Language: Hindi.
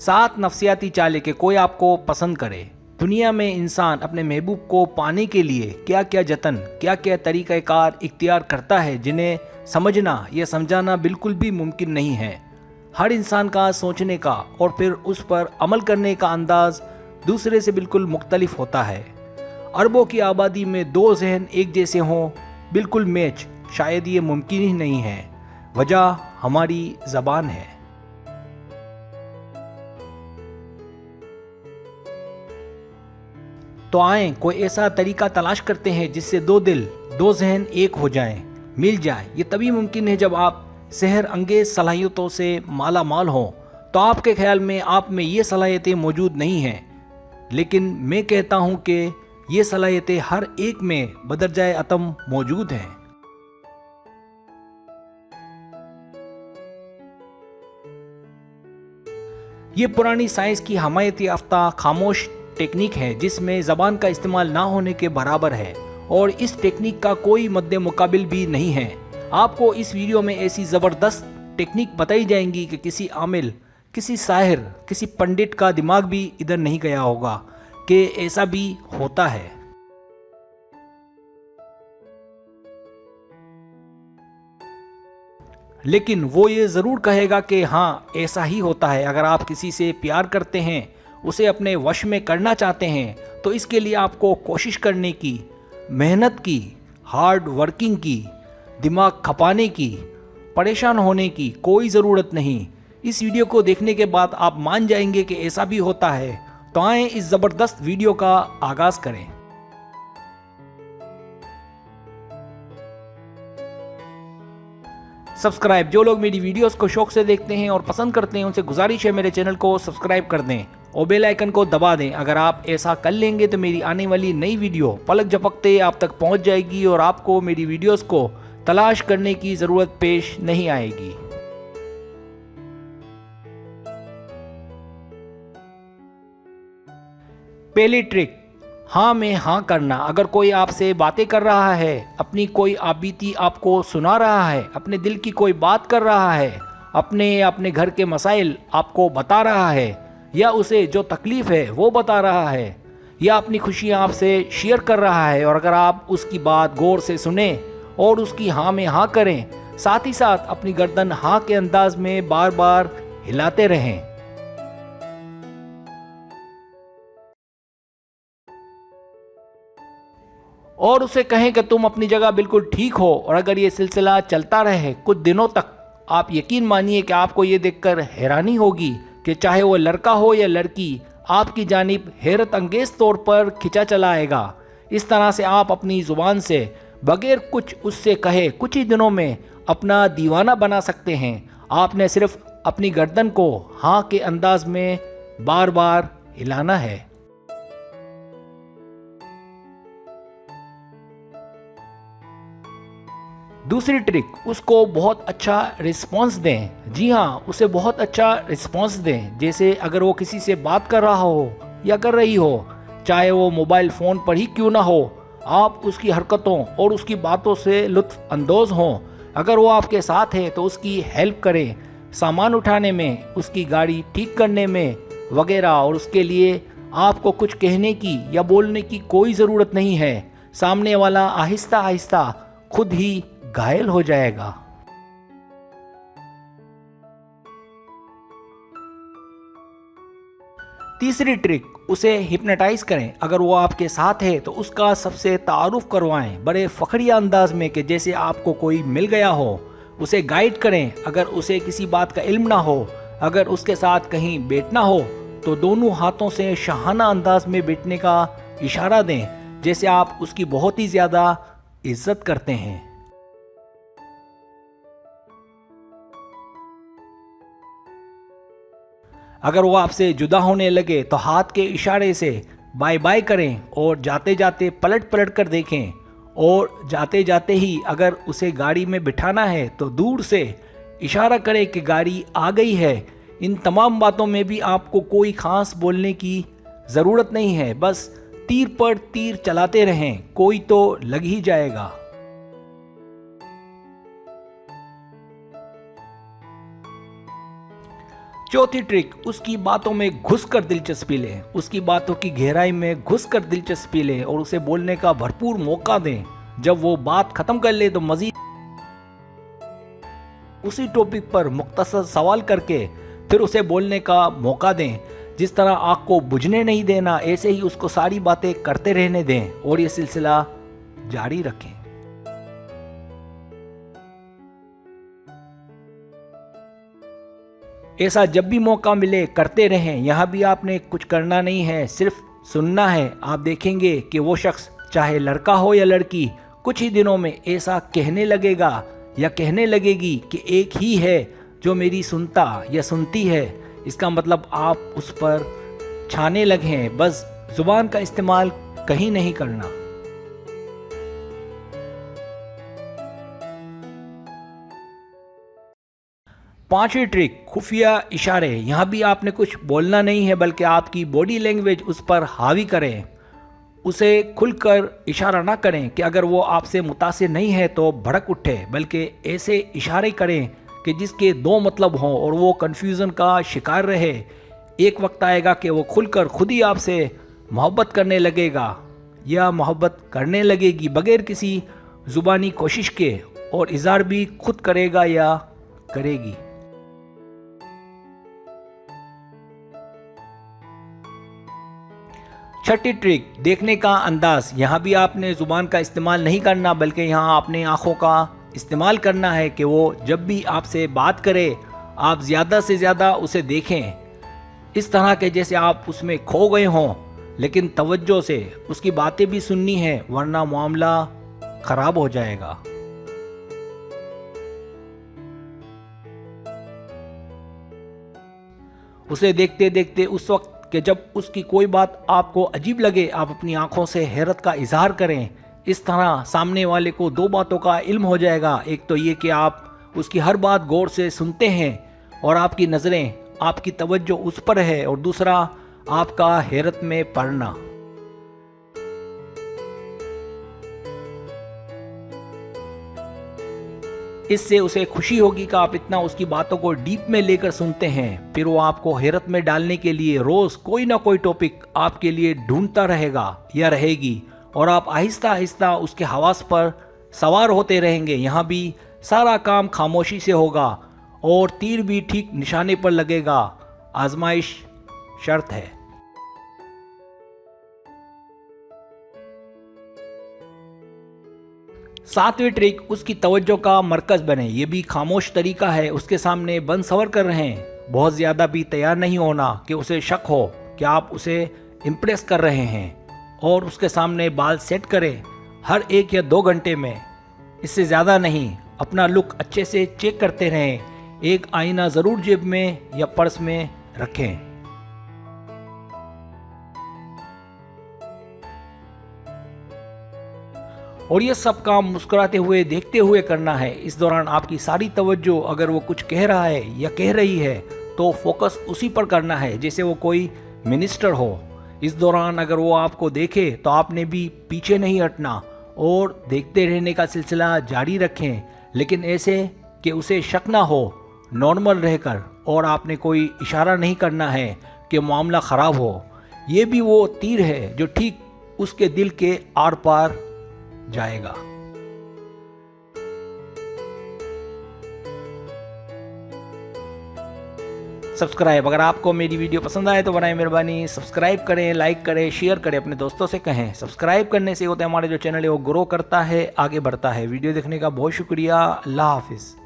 7 नफसियाती चालें कि कोई आपको पसंद करे। दुनिया में इंसान अपने महबूब को पाने के लिए क्या क्या जतन, क्या क्या तरीक़ाकार इख्तियार करता है, जिन्हें समझना या समझाना बिल्कुल भी मुमकिन नहीं है। हर इंसान का सोचने का और फिर उस पर अमल करने का अंदाज दूसरे से बिल्कुल मुख्तलिफ होता है। अरबों की आबादी में 2 जहन एक जैसे हों, बिल्कुल मैच, शायद ये मुमकिन ही नहीं है। वजह हमारी ज़बान है। तो आएं कोई ऐसा तरीका तलाश करते हैं जिससे 2 दिल, 2 जहन एक हो जाएं, मिल जाए। ये तभी मुमकिन है जब आप सहर अंगेज सलाहियतों से माला माल हों। तो आपके ख्याल में आप में ये सलाहियतें मौजूद नहीं हैं, लेकिन मैं कहता हूं कि ये सलाहियतें हर एक में बदरजाए अतम मौजूद हैं। ये पुरानी साइंस की हमायत याफ्ता खामोश टेक्निक है जिसमें ज़बान का इस्तेमाल ना होने के बराबर है, और इस टेक्निक का कोई मद्दे मुकाबिल भी नहीं है। आपको इस वीडियो में ऐसी ज़बरदस्त टेक्निक बताई जाएंगी कि किसी आमिल, किसी साहिर, किसी पंडित का दिमाग भी इधर नहीं गया होगा कि ऐसा भी होता है। लेकिन वो ये ज़रूर कहेगा कि हाँ, ऐसा ही होता है। अगर आप किसी से प्यार करते हैं, उसे अपने वश में करना चाहते हैं, तो इसके लिए आपको कोशिश करने की, मेहनत की, हार्ड वर्किंग की, दिमाग खपाने की, परेशान होने की कोई ज़रूरत नहीं। इस वीडियो को देखने के बाद आप मान जाएंगे कि ऐसा भी होता है। तो आएँ इस ज़बरदस्त वीडियो का आगाज़ करें। सब्सक्राइब, जो लोग मेरी वीडियोस को शौक से देखते हैं और पसंद करते हैं, उनसे गुजारिश है मेरे चैनल को सब्सक्राइब कर दें और बेल आइकन को दबा दें। अगर आप ऐसा कर लेंगे तो मेरी आने वाली नई वीडियो पलक झपकते आप तक पहुंच जाएगी और आपको मेरी वीडियोस को तलाश करने की ज़रूरत पेश नहीं आएगी। पहली ट्रिक, हाँ में हाँ करना। अगर कोई आपसे बातें कर रहा है, अपनी कोई आपबीती आपको सुना रहा है, अपने दिल की कोई बात कर रहा है, अपने घर के मसाइल आपको बता रहा है, या उसे जो तकलीफ़ है वो बता रहा है, या अपनी खुशियाँ आपसे शेयर कर रहा है, और अगर आप उसकी बात गौर से सुने और उसकी हाँ में हाँ करें, साथ ही साथ अपनी गर्दन हाँ के अंदाज में बार बार हिलाते रहें। और उसे कहें कि तुम अपनी जगह बिल्कुल ठीक हो। और अगर ये सिलसिला चलता रहे कुछ दिनों तक, आप यकीन मानिए कि आपको ये देखकर हैरानी होगी कि चाहे वो लड़का हो या लड़की, आपकी जानिब हैरत अंगेज तौर पर खिंचा चला आएगा। इस तरह से आप अपनी ज़ुबान से बगैर कुछ उससे कहे कुछ ही दिनों में अपना दीवाना बना सकते हैं। आपने सिर्फ अपनी गर्दन को हाँ के अंदाज में बार बार हिलाना है। दूसरी ट्रिक, उसको बहुत अच्छा रिस्पॉन्स दें। जी हाँ, उसे बहुत अच्छा रिस्पॉन्स दें। जैसे अगर वो किसी से बात कर रहा हो या कर रही हो, चाहे वो मोबाइल फ़ोन पर ही क्यों ना हो, आप उसकी हरकतों और उसकी बातों से लुत्फ़ अंदोज़ हों। अगर वो आपके साथ है तो उसकी हेल्प करें, सामान उठाने में, उसकी गाड़ी ठीक करने में वगैरह। और उसके लिए आपको कुछ कहने की या बोलने की कोई ज़रूरत नहीं है। सामने वाला आहिस्ता आहिस्ता खुद ही घायल हो जाएगा। तीसरी ट्रिक, उसे हिप्नोटाइज करें। अगर वो आपके साथ है तो उसका सबसे तारुफ करवाएं बड़े फखरिया अंदाज में कि जैसे आपको कोई मिल गया हो। उसे गाइड करें। अगर उसे किसी बात का इल्म ना हो, अगर उसके साथ कहीं बैठना हो तो दोनों हाथों से शाहाना अंदाज में बैठने का इशारा दें, जैसे आप उसकी बहुत ही ज़्यादा इज्जत करते हैं। अगर वो आपसे जुदा होने लगे तो हाथ के इशारे से बाय बाय करें और जाते जाते पलट पलट कर देखें। और जाते जाते ही अगर उसे गाड़ी में बिठाना है तो दूर से इशारा करें कि गाड़ी आ गई है। इन तमाम बातों में भी आपको कोई ख़ास बोलने की ज़रूरत नहीं है, बस तीर पर तीर चलाते रहें, कोई तो लग ही जाएगा। चौथी ट्रिक, उसकी बातों में घुसकर दिलचस्पी लें। उसकी बातों की गहराई में घुसकर दिलचस्पी लें और उसे बोलने का भरपूर मौका दें। जब वो बात खत्म कर ले तो मजीद उसी टॉपिक पर मुख्तसर सवाल करके फिर उसे बोलने का मौका दें। जिस तरह आग को बुझने नहीं देना, ऐसे ही उसको सारी बातें करते रहने दें और ये सिलसिला जारी रखें। ऐसा जब भी मौका मिले करते रहें। यहाँ भी आपने कुछ करना नहीं है, सिर्फ सुनना है। आप देखेंगे कि वो शख्स, चाहे लड़का हो या लड़की, कुछ ही दिनों में ऐसा कहने लगेगा या कहने लगेगी कि एक ही है जो मेरी सुनता या सुनती है। इसका मतलब आप उस पर छाने लगे हैं। बस जुबान का इस्तेमाल कहीं नहीं करना। पांचवी ट्रिक, खुफिया इशारे। यहाँ भी आपने कुछ बोलना नहीं है, बल्कि आपकी बॉडी लैंग्वेज उस पर हावी करें। उसे खुलकर इशारा ना करें कि अगर वो आपसे मुतासिर नहीं है तो भड़क उठे, बल्कि ऐसे इशारे करें कि जिसके दो मतलब हों और वो कन्फ्यूज़न का शिकार रहे। एक वक्त आएगा कि वो खुलकर खुद ही आपसे मोहब्बत करने लगेगा या मोहब्बत करने लगेगी बगैर किसी ज़ुबानी कोशिश के, और इज़हार भी खुद करेगा या करेगी। छठी ट्रिक, देखने का अंदाज। यहाँ भी आपने ज़ुबान का इस्तेमाल नहीं करना, बल्कि यहाँ आपने आँखों का इस्तेमाल करना है कि वो जब भी आपसे बात करे आप ज़्यादा से ज़्यादा उसे देखें, इस तरह के जैसे आप उसमें खो गए हों। लेकिन तवज्जो से उसकी बातें भी सुननी है, वरना मामला ख़राब हो जाएगा। उसे देखते देखते उस वक्त कि जब उसकी कोई बात आपको अजीब लगे, आप अपनी आंखों से हैरत का इजहार करें। इस तरह सामने वाले को दो बातों का इल्म हो जाएगा। एक तो ये कि आप उसकी हर बात गौर से सुनते हैं और आपकी नज़रें, आपकी तवज्जो उस पर है, और दूसरा आपका हैरत में पड़ना। इससे उसे खुशी होगी कि आप इतना उसकी बातों को डीप में लेकर सुनते हैं। फिर वो आपको हैरत में डालने के लिए रोज़ कोई ना कोई टॉपिक आपके लिए ढूंढता रहेगा या रहेगी, और आप आहिस्ता आहिस्ता उसके हवास पर सवार होते रहेंगे। यहाँ भी सारा काम खामोशी से होगा और तीर भी ठीक निशाने पर लगेगा। आजमाइश शर्त है। सातवीं ट्रिक, उसकी तवज्जो का मरकज़ बने। ये भी खामोश तरीका है। उसके सामने बन सवर कर रहे हैं। बहुत ज़्यादा भी तैयार नहीं होना कि उसे शक हो कि आप उसे इम्प्रेस कर रहे हैं, और उसके सामने बाल सेट करें हर 1 या 2 घंटे में, इससे ज़्यादा नहीं। अपना लुक अच्छे से चेक करते रहें। एक आईना ज़रूर जेब में या पर्स में रखें। और ये सब काम मुस्कुराते हुए देखते हुए करना है। इस दौरान आपकी सारी तवज्जो, अगर वो कुछ कह रहा है या कह रही है तो फोकस उसी पर करना है जैसे वो कोई मिनिस्टर हो। इस दौरान अगर वो आपको देखे तो आपने भी पीछे नहीं हटना और देखते रहने का सिलसिला जारी रखें, लेकिन ऐसे कि उसे शक ना हो, नॉर्मल रहकर। और आपने कोई इशारा नहीं करना है कि मामला ख़राब हो। ये भी वो तीर है जो ठीक उसके दिल के आर पार जाएगा। सब्सक्राइब, अगर आपको मेरी वीडियो पसंद आए तो बनाए मेहरबानी सब्सक्राइब करें, लाइक करें, शेयर करें, अपने दोस्तों से कहें। सब्सक्राइब करने से होता है हमारे जो चैनल है वो ग्रो करता है, आगे बढ़ता है। वीडियो देखने का बहुत शुक्रिया। अल्लाह हाफिज़।